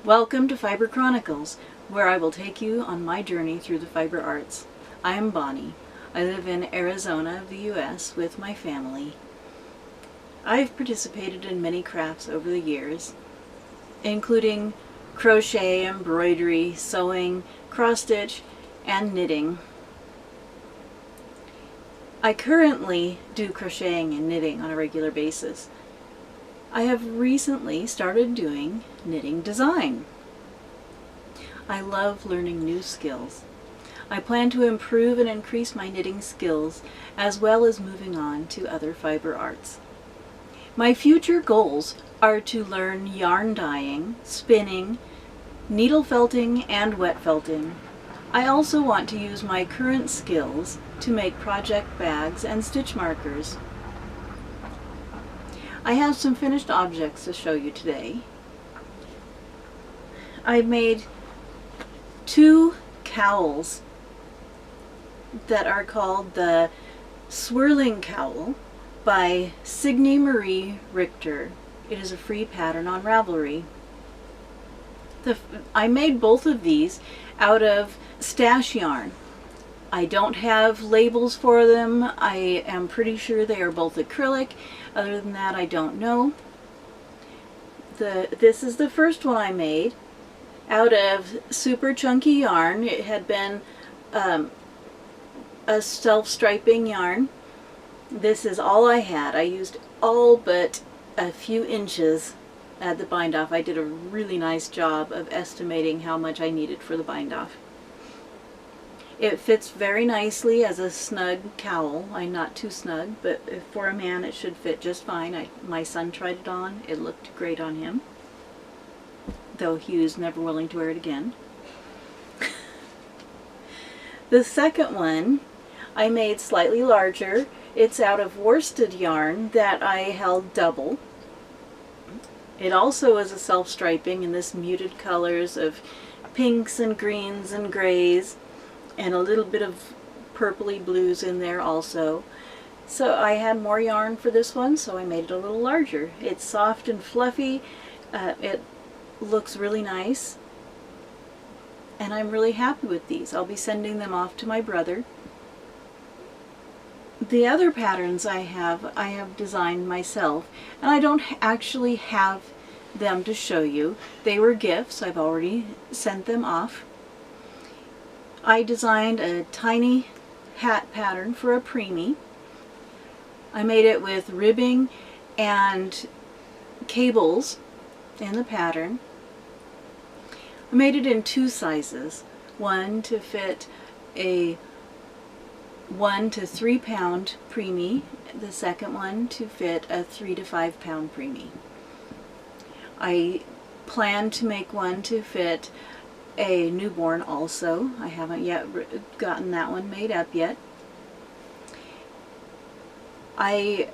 Welcome to Fiber Chronicles, where I will take you on my journey through the fiber arts. I am Bonnie. I live in Arizona, the U.S., with my family. I've participated in many crafts over the years, including crochet, embroidery, sewing, cross-stitch, and knitting. I currently do crocheting and knitting on a regular basis. I have recently started doing knitting design. I love learning new skills. I plan to improve and increase my knitting skills as well as moving on to other fiber arts. My future goals are to learn yarn dyeing, spinning, needle felting, and wet felting. I also want to use my current skills to make project bags and stitch markers. I have some finished objects to show you today. I made 2 cowls that are called the Swirling Cowl by Signe Marie Richter. It is a free pattern on Ravelry. I made both of these out of stash yarn. I don't have labels for them. I am pretty sure they are both acrylic. Other than that, I don't know. This is the first one I made out of super chunky yarn. It had been a self-striping yarn. This is all I had. I used all but a few inches at the bind off. I did a really nice job of estimating how much I needed for the bind off. It fits very nicely as a snug cowl. I'm not too snug, but for a man it should fit just fine. My son tried it on. It looked great on him, though he was never willing to wear it again. The second one I made slightly larger. It's out of worsted yarn that I held double. It also is a self-striping in this muted colors of pinks and greens and grays, and a little bit of purpley blues in there also. So I had more yarn for this one, so I made it a little larger. It's soft and fluffy. It looks really nice, and I'm really happy with these. I'll be sending them off to my brother. The other patterns I have designed myself, and I don't actually have them to show you. They were gifts. I've already sent them off. I designed a tiny hat pattern for a preemie. I made it with ribbing and cables in the pattern. I made it in 2 sizes. One to fit a 1 to 3 pound preemie. The second one to fit a 3 to 5 pound preemie. I plan to make one to fit a newborn also. I haven't yet gotten that one made up yet. I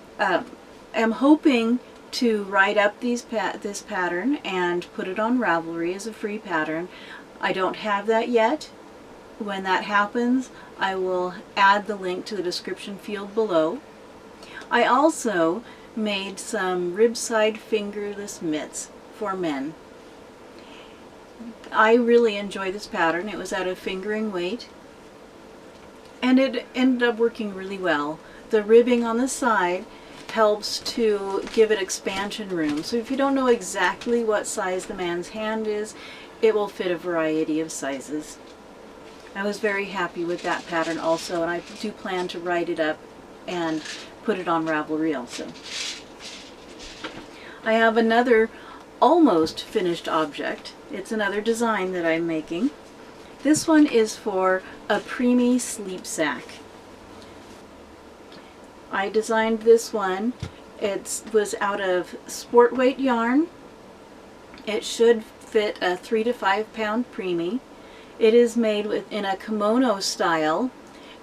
am hoping to write up this pattern and put it on Ravelry as a free pattern. I don't have that yet. When that happens, I will add the link to the description field below. I also made some rib-side fingerless mitts for men. I really enjoy this pattern. It was out of fingering weight, and it ended up working really well. The ribbing on the side helps to give it expansion room, so if you don't know exactly what size the man's hand is, it will fit a variety of sizes. I was very happy with that pattern also, and I do plan to write it up and put it on Ravelry also. I have another almost finished object. It's another design that I'm making. This one is for a preemie sleep sack. I designed this one. It was out of sport weight yarn. It should fit a 3 to 5 pound preemie. It is made in a kimono style,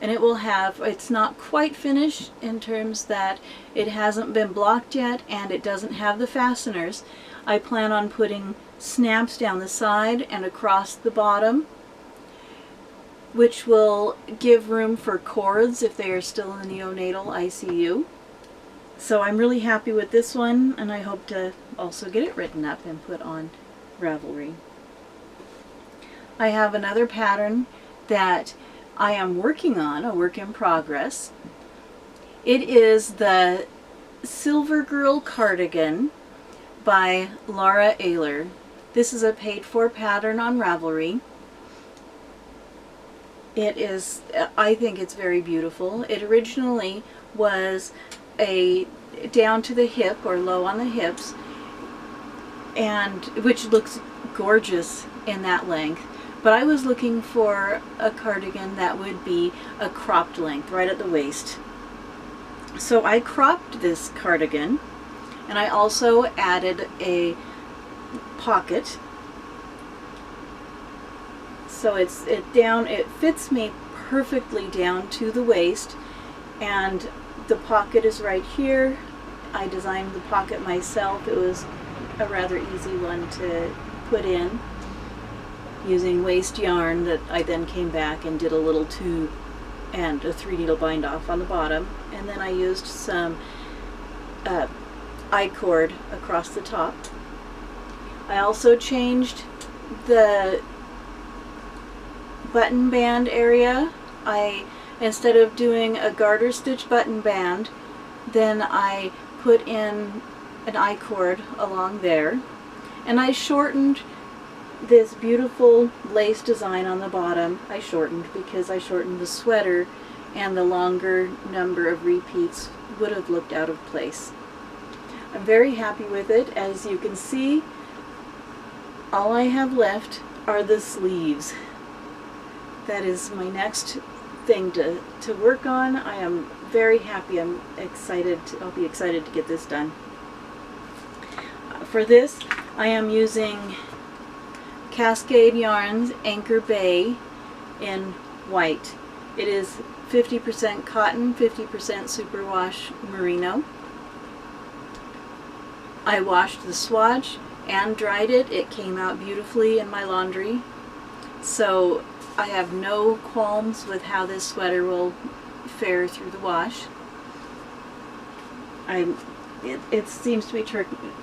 and it will have, it's not quite finished in terms that it hasn't been blocked yet and it doesn't have the fasteners. I plan on putting snaps down the side and across the bottom, which will give room for cords if they are still in the neonatal ICU. So I'm really happy with this one, and I hope to also get it written up and put on Ravelry. I have another pattern that I am working on, a work in progress. It is the Silver Girl Cardigan by Laura Ayler. This is a paid-for pattern on Ravelry. It is, I think it's very beautiful. It originally was a down to the hip or low on the hips, and which looks gorgeous in that length. But I was looking for a cardigan that would be a cropped length right at the waist. So I cropped this cardigan, and I also added a pocket. So it fits me perfectly down to the waist, and the pocket is right here. I designed the pocket myself. It was a rather easy one to put in using waste yarn that I then came back and did a little tube and a 3-needle bind off on the bottom, and then I used some I-cord across the top. I also changed the button band area. Instead of doing a garter stitch button band, then I put in an I-cord along there, and I shortened this beautiful lace design on the bottom. I shortened because I shortened the sweater, and the longer number of repeats would have looked out of place. I'm very happy with it. As you can see, all I have left are the sleeves. That is my next thing to work on. I am very happy. I'll be excited to get this done. For this, I am using Cascade Yarns Anchor Bay in white. It is 50% cotton, 50% superwash merino. I washed the swatch and dried it. It came out beautifully in my laundry. So I have no qualms with how this sweater will fare through the wash. It seems to be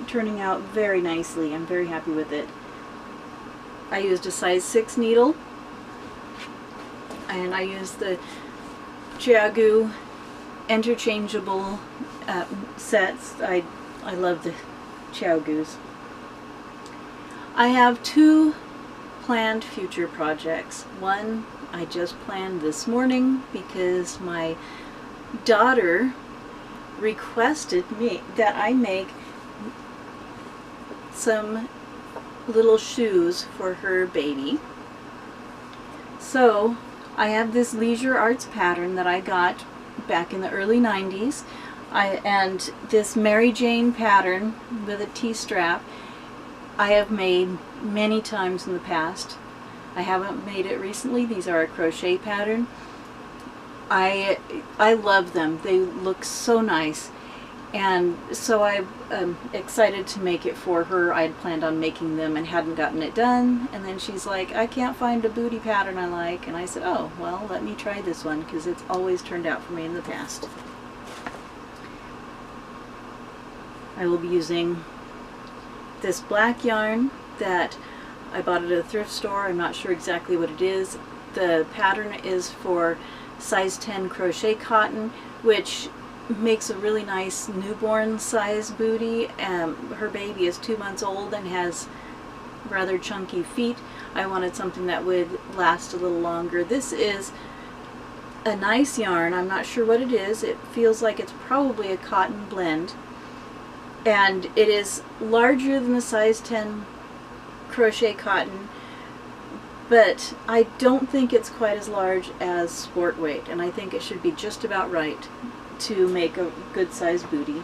turning out very nicely. I'm very happy with it. I used a size 6 needle, and I used the Chiagu interchangeable sets. I love the Chiagus. I have 2 planned future projects. One I just planned this morning because my daughter requested me that I make some little shoes for her baby. So I have this Leisure Arts pattern that I got back in the early 90s, and this Mary Jane pattern with a T-strap I have made many times in the past. I haven't made it recently. These are a crochet pattern. I love them. They look so nice. And so I'm excited to make it for her. I had planned on making them and hadn't gotten it done. And then she's like, I can't find a booty pattern I like. And I said, oh, well, let me try this one because it's always turned out for me in the past. I will be using this black yarn that I bought at a thrift store. I'm not sure exactly what it is. The pattern is for size 10 crochet cotton, which makes a really nice newborn size booty. Her baby is 2 months old and has rather chunky feet. I wanted something that would last a little longer. This is a nice yarn. I'm not sure what it is. It feels like it's probably a cotton blend, and it is larger than the size 10 crochet cotton, but I don't think it's quite as large as sport weight, and I think it should be just about right to make a good size booty.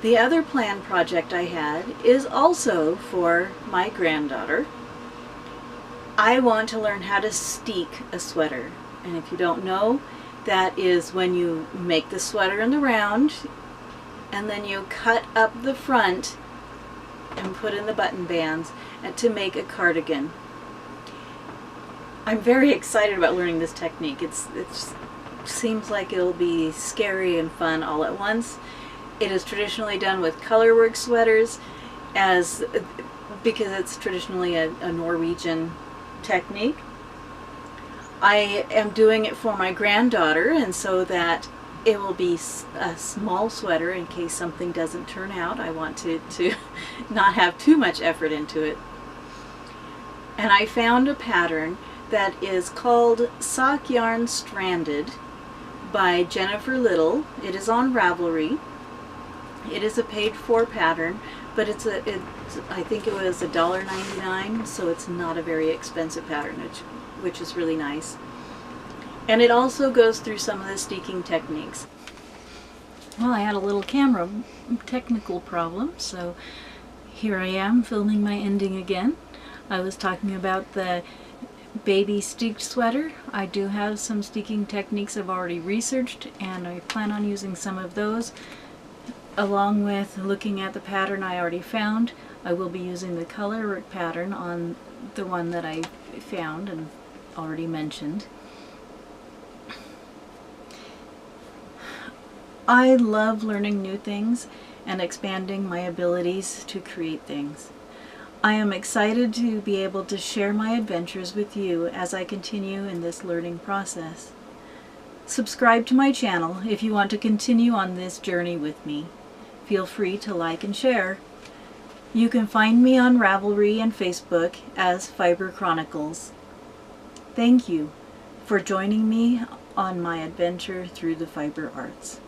The other planned project I had is also for my granddaughter. I want to learn how to steek a sweater, and if you don't know, that is when you make the sweater in the round and then you cut up the front and put in the button bands and to make a cardigan. I'm very excited about learning this technique. It seems like it'll be scary and fun all at once. It is traditionally done with colorwork sweaters, as because it's traditionally a Norwegian technique. I am doing it for my granddaughter, and so that it will be a small sweater in case something doesn't turn out. I want to not have too much effort into it. And I found a pattern that is called Sock Yarn Stranded by Jennifer Little. It is on Ravelry. It is a paid-for pattern, but I think it was $1.99, so it's not a very expensive pattern, which is really nice. And it also goes through some of the steeking techniques. Well, I had a little camera technical problem, so here I am filming my ending again. I was talking about the baby steeked sweater. I do have some steeking techniques I've already researched, and I plan on using some of those. Along with looking at the pattern I already found, I will be using the color pattern on the one that I found and already mentioned. I love learning new things and expanding my abilities to create things. I am excited to be able to share my adventures with you as I continue in this learning process. Subscribe to my channel if you want to continue on this journey with me. Feel free to like and share. You can find me on Ravelry and Facebook as Fiber Chronicles. Thank you for joining me on my adventure through the fiber arts.